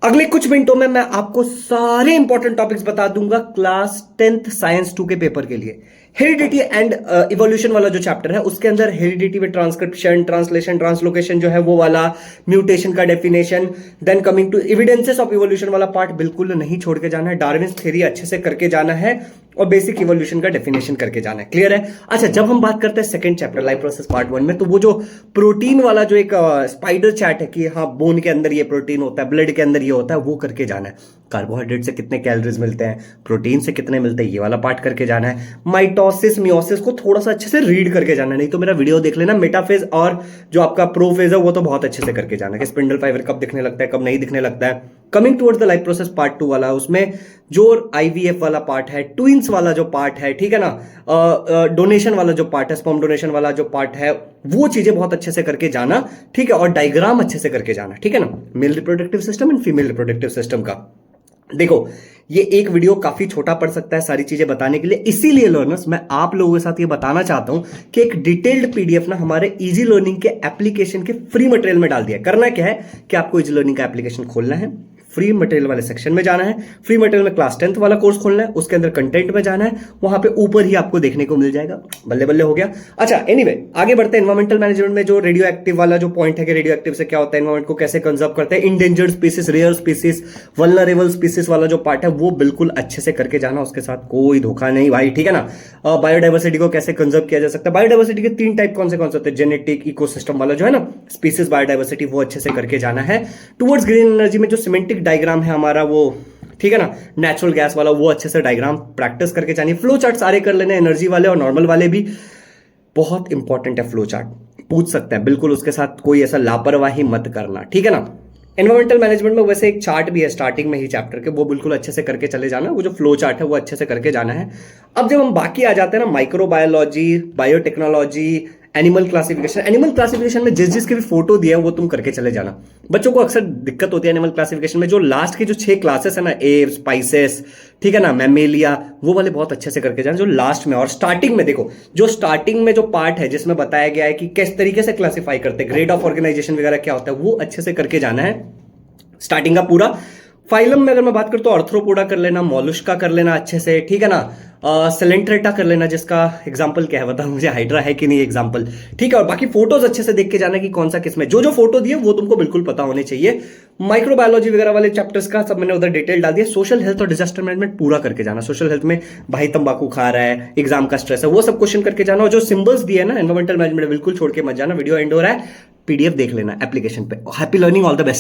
अगले कुछ मिनटों में मैं आपको सारे इंपॉर्टेंट टॉपिक्स बता दूंगा क्लास 10th साइंस 2 के पेपर के लिए। हेरिडिटी एंड इवोल्यूशन वाला जो चैप्टर है उसके अंदर हेरिडिटी में ट्रांसक्रिप्शन, ट्रांसलेशन, ट्रांसलोकेशन जो है वो वाला, म्यूटेशन का definition, then coming to evidences of evolution वाला पार्ट बिल्कुल नहीं छोड़ के जाना है। डार्विन्स थ्योरी अच्छे से करके जाना है और बेसिक इवोल्यूशन का डेफिनेशन करके जाना है। क्लियर है? अच्छा, जब हम बात करते हैं second chapter life process part 1 में, तो वो जो प्रोटीन वाला जो एक स्पाइडर चैट है कि हाँ बोन के अंदर ये प्रोटीन होता है, ब्लड के अंदर ये होता है, वो करके जाना है। कार्बोहाइड्रेट से कितने कैलोरीज मिलते हैं, प्रोटीन से कितने मिलते हैं, ये वाला पार्ट करके जाना है। माइटोसिस मियोसिस को थोड़ा सा अच्छे से रीड करके जाना है, नहीं तो मेरा वीडियो देख लेना। मेटाफेज और जो आपका प्रोफेज है वो तो बहुत अच्छे से करके जाना है कि स्पिंडल फाइबर कब दिखने लगता है, कब नहीं दिखने लगता है। Coming towards the life process part 2 वाला, उसमें जो आईवीएफ वाला पार्ट है, ट्विंस वाला जो पार्ट है, ठीक है ना, डोनेशन वाला जो पार्ट है, स्पर्म डोनेशन वाला जो पार्ट है, वो चीजें बहुत अच्छे से करके जाना, ठीक है, और डायग्राम अच्छे से करके जाना, ठीक है ना। Male reproductive system and female reproductive system का देखो, ये एक वीडियो काफी छोटा पड़ सकता है सारी चीजें बताने के लिए, इसीलिए लर्नर्स मैं आप लोगों के साथ ये बताना चाहता हूं कि एक डिटेल्ड पीडीएफ ना हमारे इजी लर्निंग के एप्लीकेशन के फ्री मटेरियल में डाल दिया। करना क्या है कि आपको इजी लर्निंग का एप्लीकेशन खोलना है, फ्री मटेरियल वाले सेक्शन में जाना है, फ्री मटेरियल में क्लास 10th वाला कोर्स खोलना है, उसके अंदर कंटेंट में जाना है, वहां पे ऊपर ही आपको देखने को मिल जाएगा। बल्ले बल्ले हो गया। अच्छा, एनीवे आगे बढ़ते हैं। एनवायरमेंटल मैनेजमेंट में जो रेडियो एक्टिव वाला जो पॉइंट है कि रेडियो एक्टिव से क्या होता है, एनवायरमेंट को कैसे कंजर्व करते हैं, endangered species, rare species, vulnerable species वाला जो पार्ट है वो बिल्कुल अच्छे से करके जाना, उसके साथ कोई धोखा नहीं भाई, ठीक है ना। बायोडाइवर्सिटी को कैसे कंजर्व किया जा सकता है, बायोडाइवर्सिटी के 3 टाइप कौन से होते हैं, जेनेटिक, इकोसिस्टम वाला जो है ना, स्पीसीज बायोडाइवर्सिटी, वो अच्छे से करके जाना है। टुवर्ड्स ग्रीन एनर्जी में जो सिमेंटिक डायग्राम है हमारा वो, ठीक है ना, नेचुरल गैस वाला, वो अच्छे से डायग्राम प्रैक्टिस करके जानी। फ्लो चार्ट सारे कर लेने, एनर्जी वाले और नॉर्मल वाले भी। बहुत इंपॉर्टेंट है फ्लो चार्ट, पूछ सकते हैं बिल्कुल, उसके साथ कोई ऐसा लापरवाही मत करना, ठीक है ना। एनवायरमेंटल मैनेजमेंट में वैसे एक चार्ट भी है स्टार्टिंग में ही चैप्टर के, वो बिल्कुल अच्छे से करके चले जाना, वो जो फ्लो चार्ट है वो अच्छे से करके जाना है। अब जब हम बाकी आ जाते हैं ना, microbiology, biotechnology, animal classification, animal classification में जिस जिसके भी फोटो दिए हैं वो तुम करके चले जाना। बच्चों को अक्सर दिक्कत होती है एनिमल क्लासिफिकेशन में, जो लास्ट के जो 6 क्लासेस है ना, एव, स्पाइसेस, ठीक है ना, मैमेलिया, वो वाले बहुत अच्छे से करके जाना जो लास्ट में। और स्टार्टिंग में देखो, जो स्टार्टिंग में जो पार्ट है जिसमें बताया गया है कि किस तरीके से क्लासिफाई करते हैं, ग्रेड ऑफ ऑर्गेनाइजेशन वगैरह क्या होता है, वो अच्छे से करके जाना है स्टार्टिंग का पूरा। फाइलम में अगर मैं बात करूं तो आर्थ्रोपोडा कर लेना, मॉलुस्का कर लेना अच्छे से, ठीक है ना, सेलेंट्रेटा कर लेना, जिसका एग्जांपल क्या है बताओ मुझे, हाइड्रा है कि नहीं एग्जांपल, ठीक है। और बाकी फोटोज अच्छे से देख के जाना कि कौन सा किसमें, जो जो फोटो दिए वो तुमको बिल्कुल पता होने चाहिए। माइक्रोबायोलॉजी वगैरह वाले चैप्टर्स का सब मैंने उधर डिटेल डाल दिया। सोशल हेल्थ और डिजास्टर मैनेजमेंट पूरा करके जाना। सोशल हेल्थ में भाई तंबाकू खा रहा है, एग्जाम का स्ट्रेस है, वो सब क्वेश्चन करके जाना। और जो सिंबल्स दिए ना एनवायरमेंटल मैनेजमेंट, बिल्कुल छोड़ के मत जाना। वीडियो एंड हो रहा है, पीडीएफ देख लेना एप्लीकेशन पे। Happy learning, all the best.